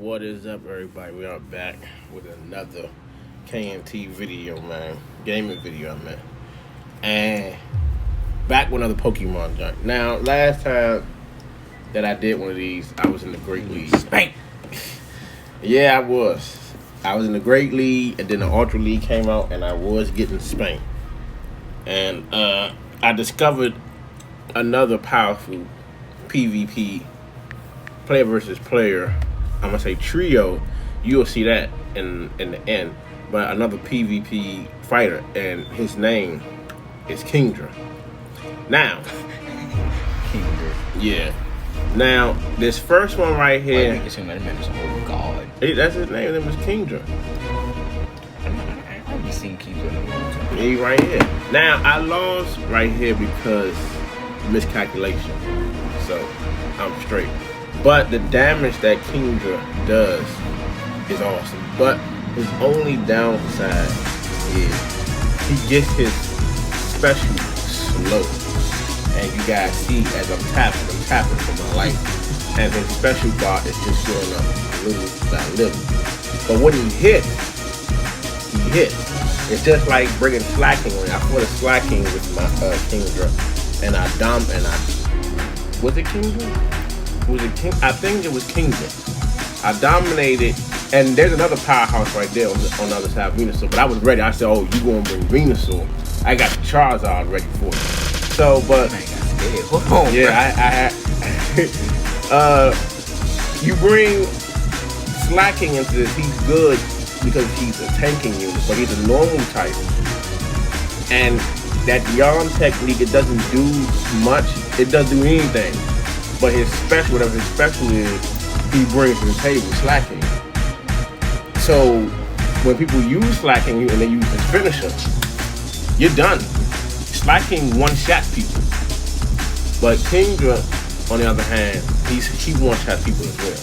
What is up, everybody? We are back with another KNT video, man. Gaming video, I meant. And back with another Pokemon junk. Now, last time that I did one of these, I was in the Great League. Spank! Yeah, I was. I was in the Great League, and then the Ultra League came out, and I was getting spanked. And I discovered another powerful PvP, player versus player, I'm gonna say trio. You'll see that in the end. But another PvP fighter, and his name is Kingdra. Now, Kingdra. Yeah. Now, this first one right here. Why you that man is oh god. That's his name. His name is Kingdra. I haven't seen Kingdra in a long time. He right here. Now, I lost right here because miscalculation. So, I'm straight. But the damage that Kingdra does is awesome. But his only downside is he gets his special slow. And you guys see as I'm tapping for my life. And his special bar is just showing up little by little. But when he hits. It's just like bringing slacking on. I put a slacking with my Kingdra. And I was it Kingdra? I think it was Kingdra. I dominated, and there's another powerhouse right there on the other side of Venusaur. But I was ready. I said, "Oh, you gonna bring Venusaur? I got the Charizard ready for you." So, but yeah, I you bring slacking into this. He's good because he's a tanking unit, but he's a normal type, and that yawn technique, it doesn't do much. It doesn't do anything. But his special, whatever his special is, he brings to the table slacking. So when people use slacking and they use his finisher, you're done. Slacking one-shot people. But Kingdra, on the other hand, he one-shot people as well.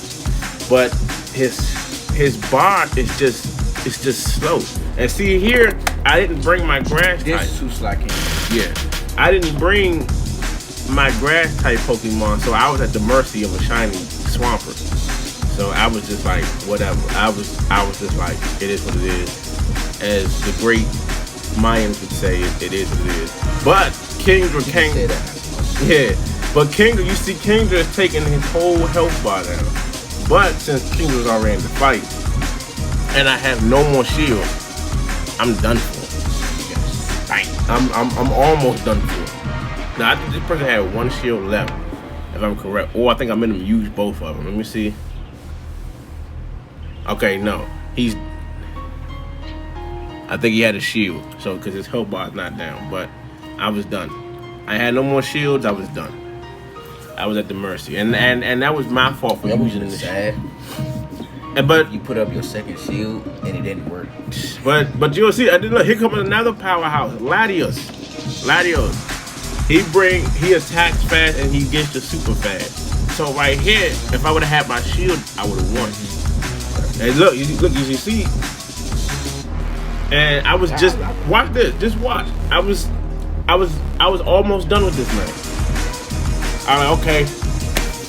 But his bar is just slow. And see here, I didn't bring my grass type. This is too slacking. Yeah, I didn't bring my grass type Pokemon, so I was at the mercy of a shiny Swampert. So I was just like, whatever. I was just like, it is what it is. As the great Mayans would say, it is what it is. But Kingdra came. Yeah, but Kingdra, you see, Kingdra is taking his whole health bar down. But since Kingdra's already in the fight, and I have no more shield, I'm done for. I'm almost done for. Now, I think this person had one shield left, if I'm correct. Or I think I made him use both of them. Let me see. Okay, no. I think he had a shield. So, because his health bar is not down. But I was done. I had no more shields. I was done. I was at the mercy. And that was my fault for using the shield. But you put up your second shield and it didn't work. But you'll see. Look, here comes another powerhouse. Latios. He attacks fast and he gets the super fast. So right here, if I would have had my shield, I would have won. And look, you see. And I was just watch this. Just watch. I was almost done with this man. I'm like, okay.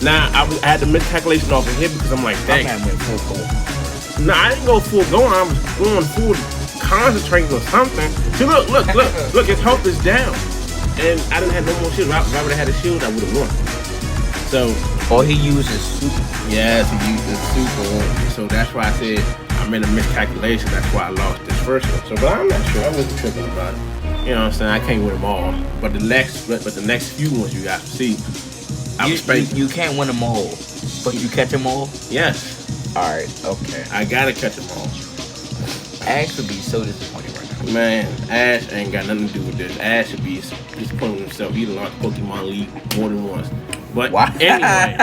Now I had the miscalculation off of him because I'm like, dang. I went full go. No, I didn't go full going. I was going full concentrating or something. See, look, his health is down. And I didn't have no more shield. If I would have had a shield, I would have won. So all he uses super. Yes, he used his super. So that's why I said I made a miscalculation. That's why I lost this first one. So, but I'm not sure. I wasn't tripping about it. You know what I'm saying? I can't win them all. But the next few ones you got to see. You can't win them all, but you catch them all. Yes. All right. Okay. I gotta catch them all. Ash would be so disappointed right now. Man, Ash ain't got nothing to do with this. Ash should be disappointed with himself. He lost Pokemon League more than once. But anyway,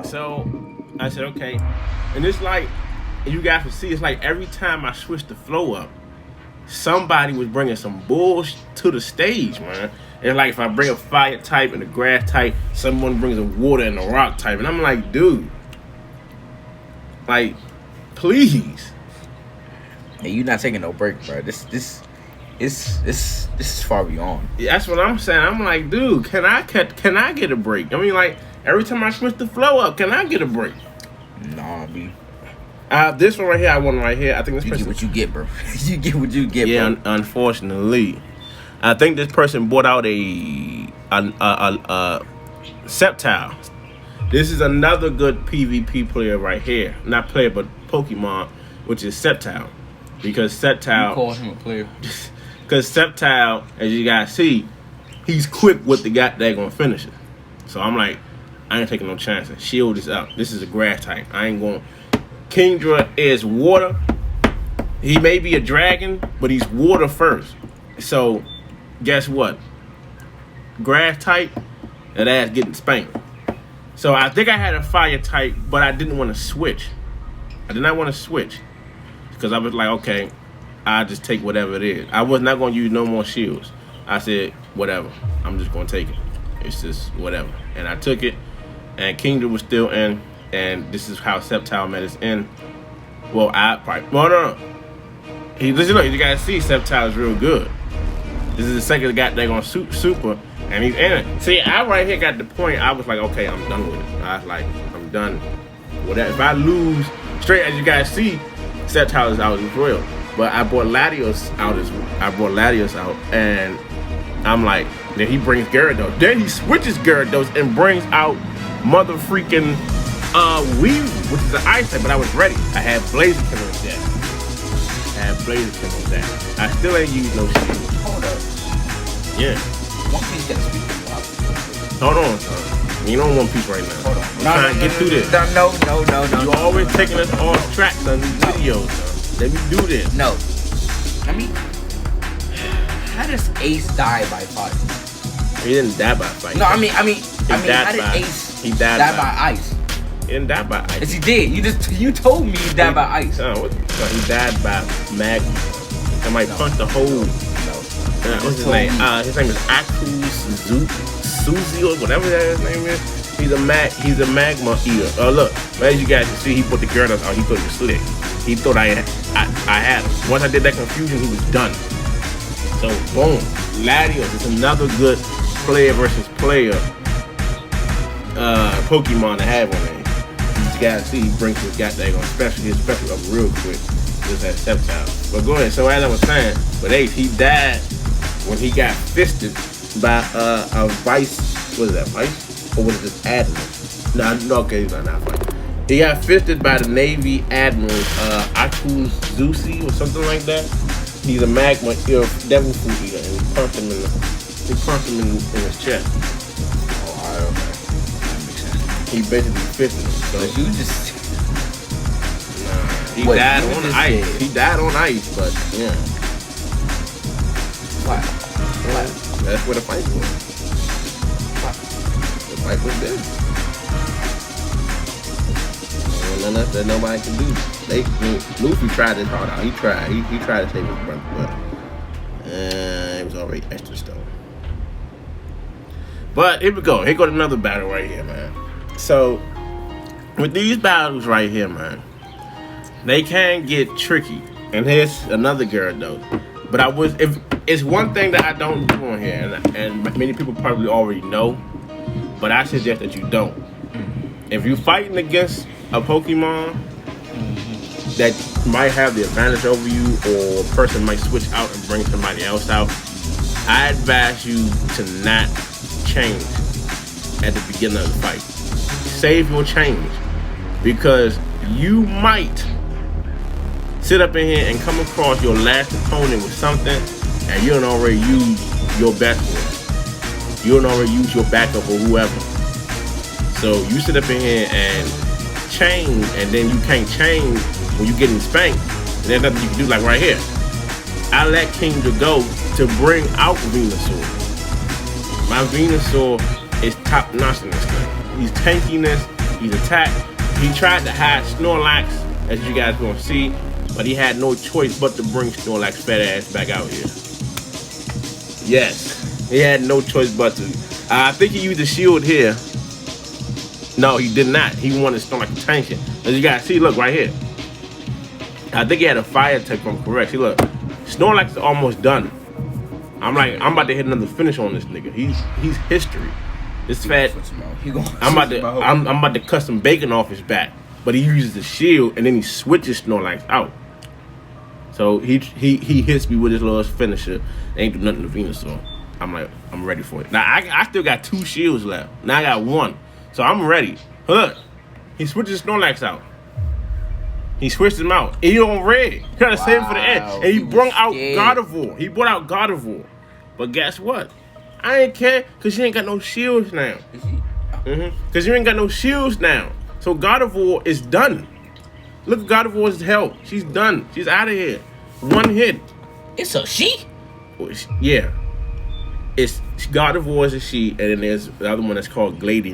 so I said, okay. And it's like, you guys can see, it's like every time I switch the flow up, somebody was bringing some bullshit to the stage, man. And like if I bring a fire type and a grass type, someone brings a water and a rock type. And I'm like, dude, like, please. Hey, you're not taking no break, bro. This is far beyond. Yeah, that's what I'm saying. I'm like, dude, can I get a break? I mean, like, every time I switch the flow up, can I get a break? Nah, B. This one right here, I won right here. I think this You person. get what you get, bro. You get what you get, Yeah, bro. unfortunately, I think this person bought out a Sceptile. This is another good PvP player right here. Not player, but Pokemon, which is Sceptile. Because Sceptile... You call him a player. Because Sceptile, as you guys see, he's quick with the guy that gonna finish it. So I'm like, I ain't taking no chances. Shield is up. This is a grass type. I ain't going... Kingdra is water. He may be a dragon, but he's water first. So, guess what? Grass type, that ass getting spanked. So I think I had a fire type, but I didn't want to switch. I did not want to switch. Because I was like, okay, I'll just take whatever it is. I was not going to use no more shields. I said, whatever. I'm just going to take it. It's just whatever. And I took it, and Kingdom was still in, and this is how Sceptile met us in. Well, no. Listen, look, you guys see Sceptile is real good. This is the second guy they're going to super, and he's in it. See, I right here got the point. I was like, okay, I'm done with it. I was like, I'm done. Whatever. If I lose straight, as you guys see, Sceptile is out as well. But I brought Latios out, and I'm like, then he brings Gyarados. Then he switches Gyarados and brings out mother freaking Weave, which is an ice type, but I was ready. I had Blaziken on that. I still ain't used no shield. Hold up. Yeah. One Piece gotta speak to you. Hold on, son. You don't want peace right now. Hold on. I'm trying to get through this. No. You always taking us off track on these videos, son. Let me do this. No. I mean, how does Ace die by fire? He didn't die by fire. No, I mean, how did Ace die by ice? He didn't die by ice. Yes, he did. You told me he died by ice. He died by magma. Somebody punched a hole. No. What's his name? His name is Akus Suzy or whatever that his name is. He's a magma eater. Look, as you guys can see, he put the Gyarados out. He thought he was slick. He thought I had him. Once I did that confusion, he was done. So boom, Latios is another good player versus player Pokemon to have on there. You guys see, he brings his goddamn special up real quick. Just that Sceptile. But go ahead. So as I was saying, but Ace, he died when he got fisted by a vice. What is that, vice? Or was it just admiral? No, okay, he's not vice. He got fisted by the Navy Admiral Akus Zusi or something like that. He's a magma devil fruit eater, and he punched him in his chest. Oh, okay. That makes sense. He basically fisted him. So But you just he died on ice. He died on ice, but yeah. Why? That's where the fight was. The fight was dead. Nothing else that nobody can do. Luffy tried his heart out. He tried. He tried to save his brother, but it was already extra stone. But here we go. Here goes another battle right here, man. So with these battles right here, man, they can get tricky. And here's another Gyarados. But if it's one thing that I don't do on here, and many people probably already know, but I suggest that you don't. If you're fighting against a Pokemon that might have the advantage over you, or a person might switch out and bring somebody else out, I advise you to not change at the beginning of the fight. Save your change, because you might sit up in here and come across your last opponent with something, and you don't already use your best one. You don't already use your backup or whoever. So you sit up in here and change, and then you can't change when you're getting spanked. And there's nothing you can do, like right here. I let Kingdra go to bring out Venusaur. My Venusaur is top notch in this thing. He's tankiness, he's attack. He tried to hide Snorlax, as you guys gonna see, but he had no choice but to bring Snorlax fat ass back out here. Yes, he had no choice but to. I think he used a shield here. No, he did not. He wanted Snorlax to tank it. As you guys see, look right here. I think he had a fire tech, if I'm correct. See, look, Snorlax is almost done. I'm about to hit another finish on this nigga. He's history. This fat. I'm about to cut some bacon off his back. but he uses the shield and then he switches Snorlax out. So he hits me with his little finisher. Ain't do nothing to Venusaur. I'm like, I'm ready for it. Now I still got 2 shields left. Now I got 1. So I'm ready. Look, he switches Snorlax out. He switched him out. And he on red. He got to save him for the end. And he brought out Gardevoir. He brought out Gardevoir. But guess what? I ain't care because you ain't got no shields now. Because you ain't got no shields now. So Gardevoir is done. Look at Gardevoir's health. She's done. She's out of here. 1 hit. It's a she? Yeah. It's Gardevoir is a she, and then there's the other one that's called Glady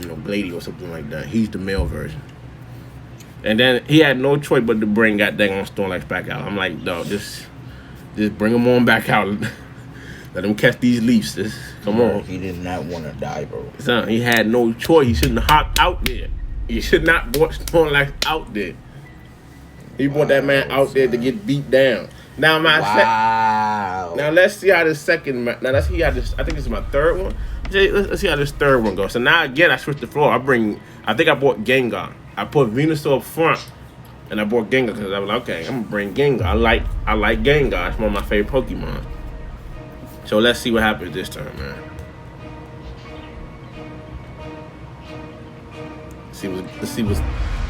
or something like that. He's the male version. And then he had no choice but to bring that dang on Snorlax back out. I'm like, dog, just bring him on back out. Let him catch these leaves. Come on. He did not want to die, bro. Son, he had no choice. He shouldn't have hopped out there. He should not brought Snorlax out there. He brought that man out there to get beat down. Now now let's see how this second. Now let's see how this. I think this is my third one. Let's see how this third one goes. So now again, I switched the floor. I think I bought Gengar. I put Venusaur up front, and I bought Gengar because I was like, okay, I'm gonna bring Gengar. I like Gengar. It's one of my favorite Pokemon. So let's see what happens this time, man. Let's see what's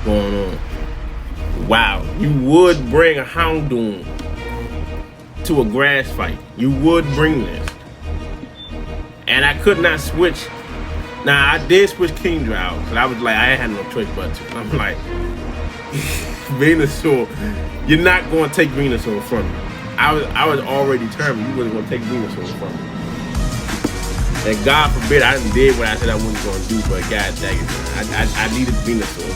going on. Wow, you would bring a Houndoom to a grass fight. You would bring this. And I could not switch. Now, I did switch kingdra out, because I was like, I ain't had no choice but to. I'm like, Venusaur, you're not going to take Venusaur from me. I was already determined you wasn't going to take Venusaur from me. And God forbid I did what I said I wasn't going to do, but God dang it, I needed Venusaur.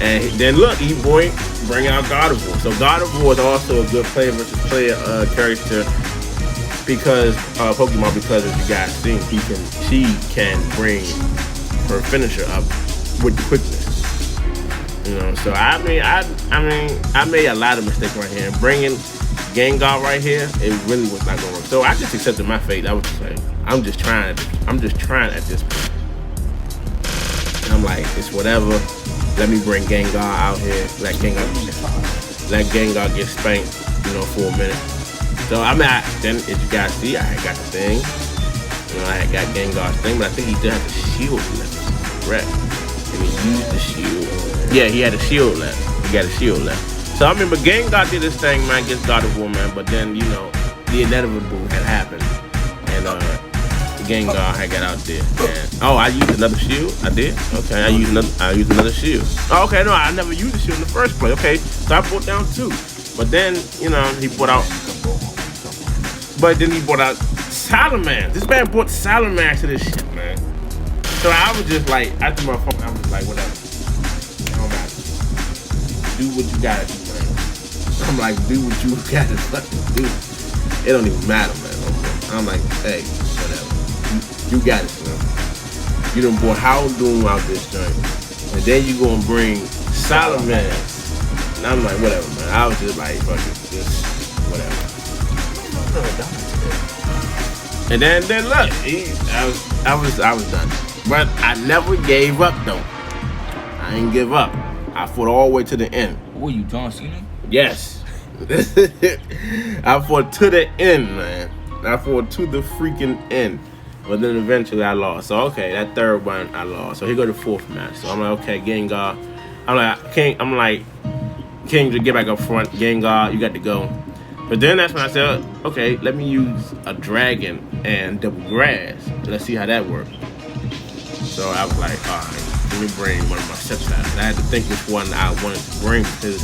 And then look, E-Boy bring out Gardevoir. So Gardevoir is also a good player versus player character because Pokemon, because as you guys seen, she can bring her finisher up with the quickness. You know, so I made a lot of mistakes right here. Bringing Gengar right here, it really was not going to work. So I just accepted my fate. I was just like, I'm just trying at this point. And I'm like, it's whatever. Let me bring Gengar out here. Let Gengar get spanked, you know, for a minute. So then as you guys see, I had got the thing. You know, I had got Gengar's thing, but I think he still had the shield left. Correct. And he used the shield. Yeah, he had a shield left. He got a shield left. So I remember Gengar did this thing, man, against Gardevoir, man. But then, you know, the inevitable had happened. And Gengar had got out there. And, I used another shield. I did. Okay, I used another shield. Oh, okay, no, I never used the shield in the first place. Okay, so I brought down 2. But then, you know, he brought out. But then he brought out Salamence. This man brought Salamence to this shit, man. So I was just like, after my phone, I was like, whatever. It don't matter. Do what you gotta do, man. I'm like, do what you gotta fucking do. It don't even matter, man. I'm like, hey, whatever. You got it, man. You done brought Houndoom out this joint. And then you gonna bring Salamence. And I'm like, whatever, man. I was just like, fuck it, just whatever. And then look, I was done. But I never gave up though. I ain't give up. I fought all the way to the end. What were you, John Cena? Yes. I fought to the end, man. I fought to the freaking end. But then eventually I lost. So okay, that third one I lost. So here go the 4th match. So I'm like, okay, Gengar. I'm like, King, to get back up front. Gengar, you got to go. But then that's when I said, okay, let me use a dragon and double grass. Let's see how that works. So I was like, all right, let me bring one of my Sceptiles. I had to think which one I wanted to bring because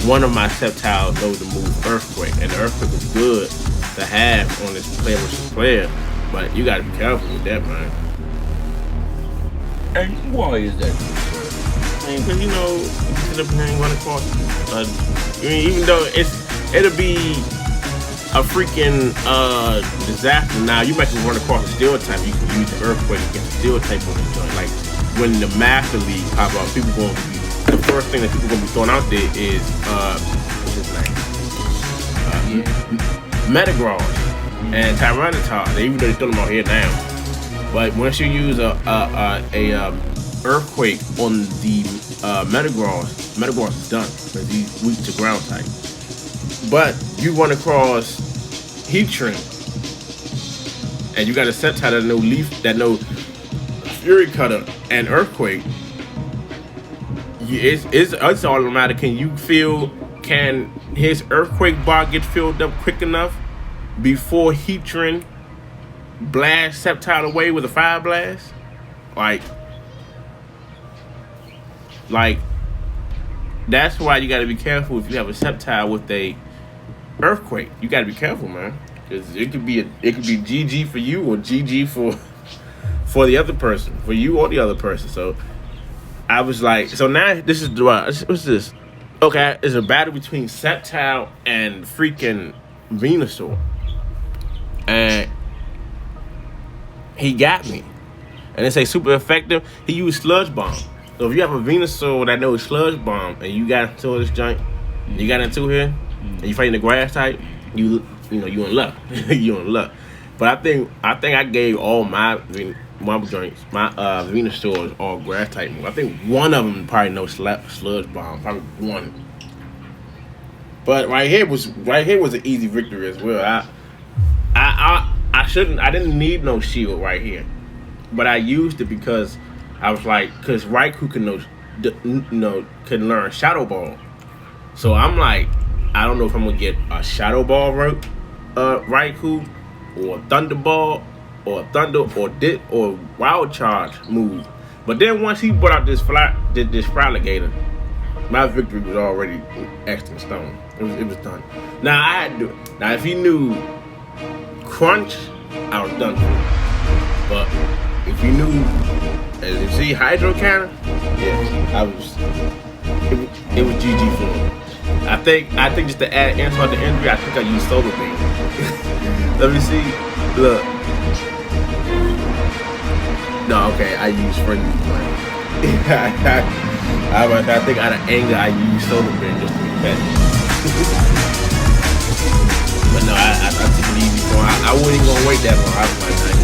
one of my Sceptiles knows to move Earthquake. And the Earthquake was good to have on this player versus player. But you got to be careful with that, man. And why is that? I mean, because, you know, you sit up here and run across. I mean, even though it'll be a freaking disaster. Now you might can run across a steel type. You can use the Earthquake against a steel type on the joint. Like when the Master League pop up, people gonna be the first thing that people gonna be throwing out there is what's his name? Metagross and Tyranitar. Even though they throw them out here now, but once you use a Earthquake on the Metagross is done because he's weak to ground type. But you run across Heatran, and you got a Sceptile that no Leaf, that no Fury Cutter and Earthquake. It's automatic. Can his Earthquake bar get filled up quick enough before Heatran blast Sceptile away with a Fire Blast? Like that's why you gotta be careful if you have a Sceptile with a Earthquake. You gotta be careful, man, because it could be GG for you or GG for the other person, for you or the other person. So I was like, so now this is what's this? Okay, it's a battle between Sceptile and freaking Venusaur, and he got me. And they say super effective. He used Sludge Bomb. So if you have a Venusaur that knows Sludge Bomb, and you got into this joint, you got into here, and you fighting the grass type, you in luck. You in luck. But I think I gave all my joints, my Venusaurs all grass type move. I think one of them probably knows Sludge Bomb, probably one. But right here was an easy victory as well. I didn't need no shield right here, but I used it because I was like, because Raikou can learn Shadow Ball. So I'm like, I don't know if I'm gonna get a Shadow Ball Raikou, or Thunder Ball, or Thunder, or Wild Charge move. But then once he brought out this Fraligator, my victory was already etched in stone. It was done. Now I had to do it. Now if he knew Crunch, I was done for. But if you knew, as you see, Hydro Cannon, yeah, it was GG for him. I think just to add insult to injury, I think I used Solar Beam. Let me see. Look. No, okay, I used Frenzy Flame. I think out of anger, I used Solar Beam just to be petty. But no, I took it easy for him. I wasn't even gonna wait that long. I was like,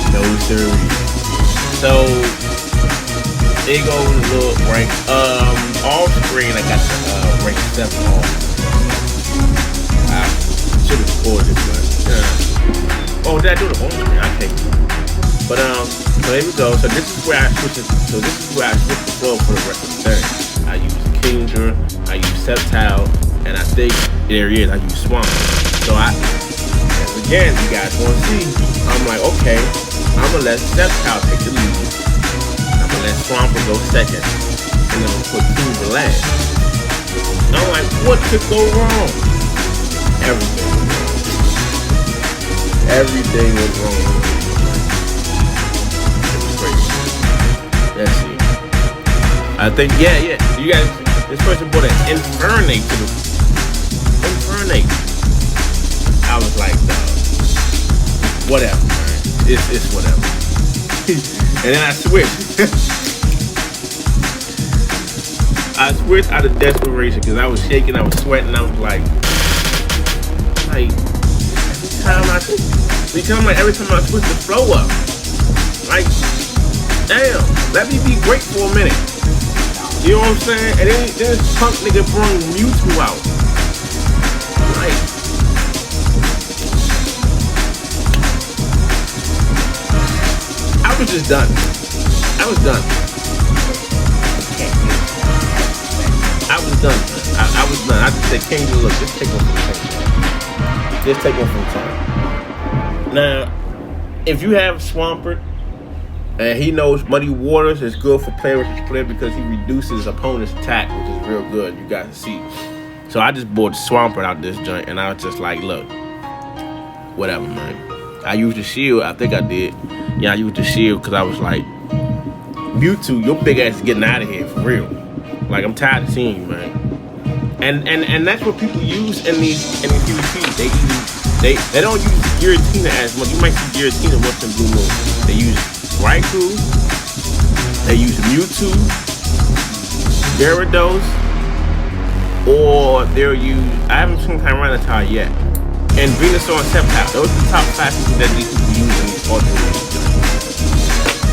no sir. So it goes a little rank. Off screen, I got the rank 7 off. I should have scored it, but oh, did I do the home screen? I can't. But so there we go. So this is where I switch the flow for the rest of the thing. I use Kingdra, I use Sceptile, and I think there he is. I use Swamp. So again, you guys want to see? I'm like, okay, I'm gonna let Sceptile take the lead. I'm gonna let Swampert go second, and then I'm gonna put Kingdra last. I'm like, what could go wrong? Everything was wrong. Everything was wrong. It was crazy. Let's see. I think, yeah. You guys, this person brought an Infernape to the Infernape. I was like, whatever, man. It's whatever. And then I switched. I switched out of desperation because I was shaking, I was sweating, I was like every time I switch the flow up, like, damn, let me be great for a minute. You know what I'm saying? And then this punk nigga brought Mewtwo out. Like, I was just done. I was done. I just said, King, look, just take one from time. Just take one from time. Now, if you have Swampert, and he knows Muddy Waters is good for player versus player because he reduces opponent's attack, which is real good. You guys see. So I just bought Swampert out this joint, and I was just like, look, whatever, man. I used the shield. I think I did. Yeah, I used the shield because I was like, Mewtwo, your big ass is getting out of here for real. Like, I'm tired of seeing you, man. And that's what people use in these PvPs. They don't use Giratina as much. You might see Giratina once in Blue Moon. They use Raikou, they use Mewtwo, Gyarados, or they'll use, I haven't seen Tyranitar yet, and Venusaur and Sceptile. Those are the top 5 people that these people use in these alternates.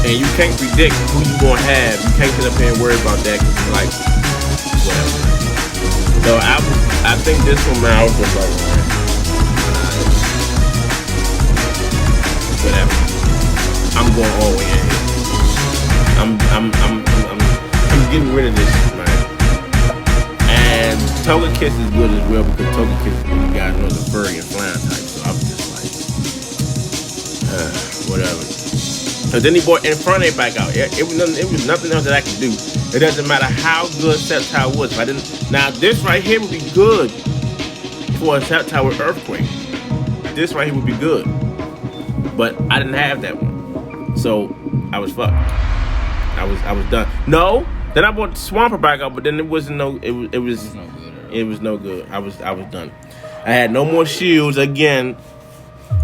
And you can't predict who you gonna have. You can't sit up here and worry about that. Like, whatever. So I think this one, man, I was just like, whatever. I'm going all the way in here. I'm getting rid of this shit, man. And Togekiss is good as well because Togekiss, you guys know, the furry and flying type. So I'm just like, whatever. So then he brought Infernape back out. It was nothing else that I could do. It doesn't matter how good Sceptile was. If I didn't, now this right here would be good for a Sceptile with Earthquake. This right here would be good, but I didn't have that one, so I was fucked. I was done. No, then I brought Swampert back out, but then it wasn't no. It was no good. I was done. I had no more shields again.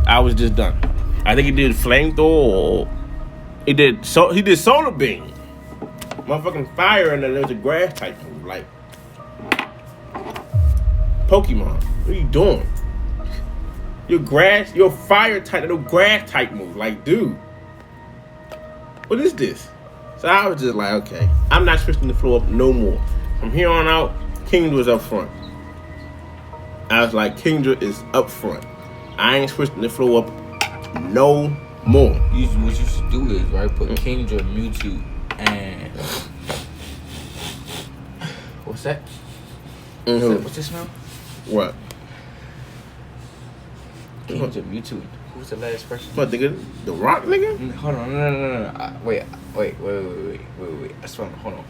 I was just done. I think he did Flamethrower. He did Solar Beam. Motherfucking fire, and then there's a grass type move. Like, Pokemon, what are you doing? Your fire type, no grass type move. Like, dude, what is this? So I was just like, okay, I'm not switching the floor up no more. From here on out, Kingdra's up front. I was like, Kingdra is up front. I ain't switching the floor up no more. What you should do is, right, put Kingdra, Mewtwo, and what's that? What's this smell? What? Kingdra, Mewtwo. Who's the last person? What, nigga? The Rock, nigga? Hold on, no. Wait. I swear, hold on.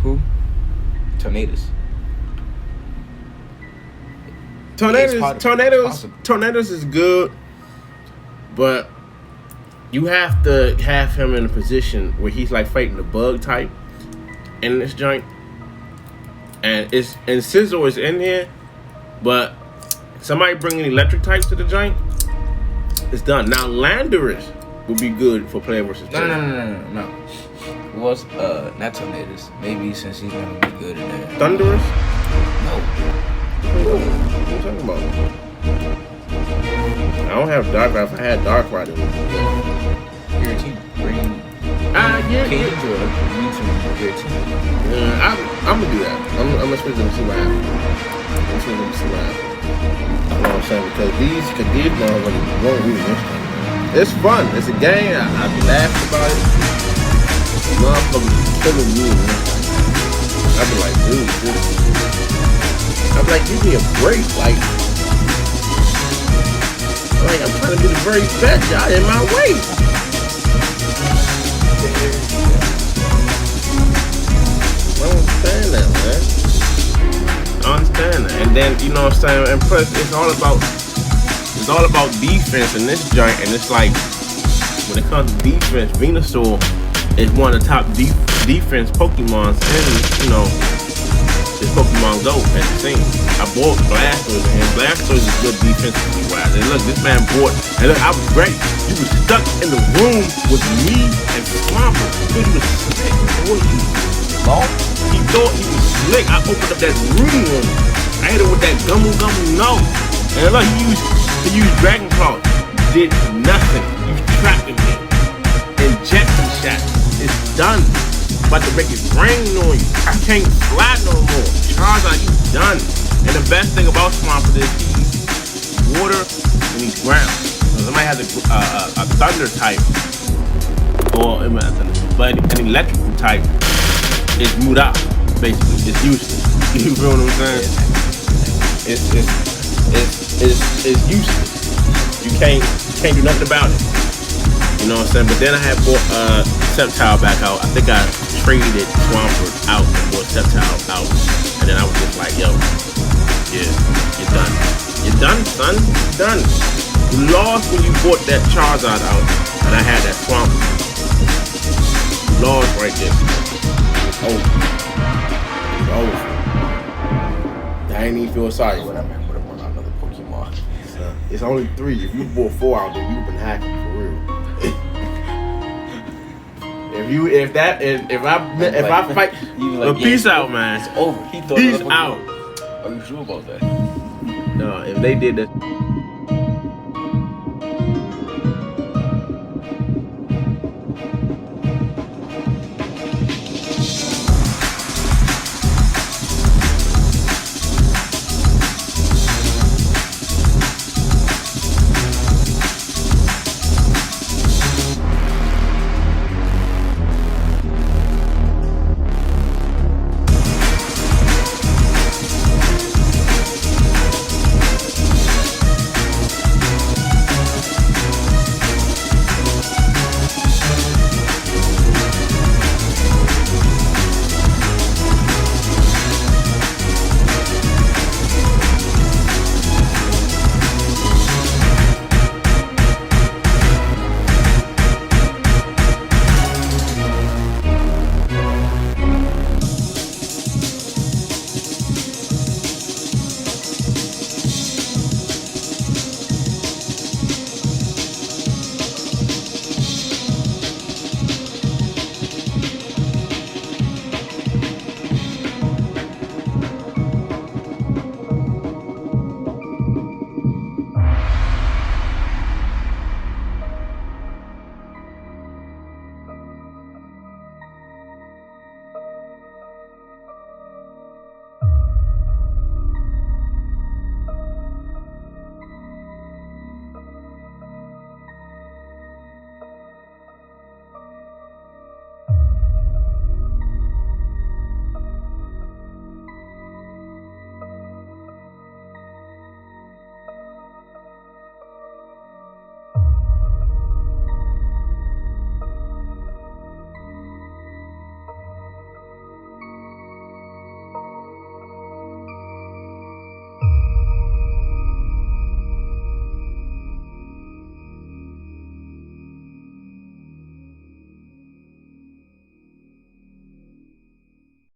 Who? Tornadus. Tornadus is good, but you have to have him in a position where he's like fighting the bug type in this joint, and Scizor is in here, but somebody bringing electric types to the joint, it's done. Now Landorus would be good for player versus player. No. It was not Tornadus. Maybe since he's gonna be good in there. Thunderous? No. What are you talking about? I don't have Dark Ride. If I had Dark Ride, it would be good. Giratina. Bring yeah. Kingdra, Mewtwo, Giratina. I'm gonna do that. I'm gonna switch them to see what happens. You know what I'm saying? Because these motherfuckers won't win this thing. It's fun. It's a game. I laughed about it. Motherfuckers killing me in this thing. I be like, dude, I'm like, give me a break. Like I'm trying to do the very best. Y'all in my way. I don't understand that, man. I understand that. And then, you know what I'm saying? And plus, it's all about defense in this joint. And it's like, when it comes to defense, Venusaur is one of the top defense Pokemons in, you know, this Pokemon Go at the scene. I bought Blastoise, and Blastoise is good defensively wise. And look, this man bought, and look, I was great. You was stuck in the room with me and Swampert. Dude, he was slick. Boy, he thought he was slick. I opened up that room. I hit him with that gummy no. And look, he used Dragon Claw. Did nothing. You trapped me. Injection shot. It's done. About to break his brain on you. I can't fly no more. Charizard, you done. And the best thing about Swampert is he's water and he's ground. So somebody has a thunder type, or but an electrical type is moved out. Basically, it's useless. You feel what I'm saying? It's useless. You can't do nothing about it. You know what I'm saying? But then I had bought Sceptile back out. I think I traded Swampert out and bought Sceptile out. And then I was just like, yo, yeah, you're done. You're done, son. You're done. You lost when you bought that Charizard out, and I had that Swampert. You lost right there. It's over. It's over. I ain't even feel sorry for that man. Put him on another Pokemon. It's only 3. If you bought 4 out there, you've been hacking for real. If I fight, like, peace out, man. It's over. Peace out. Are you sure about that? No, if they did that.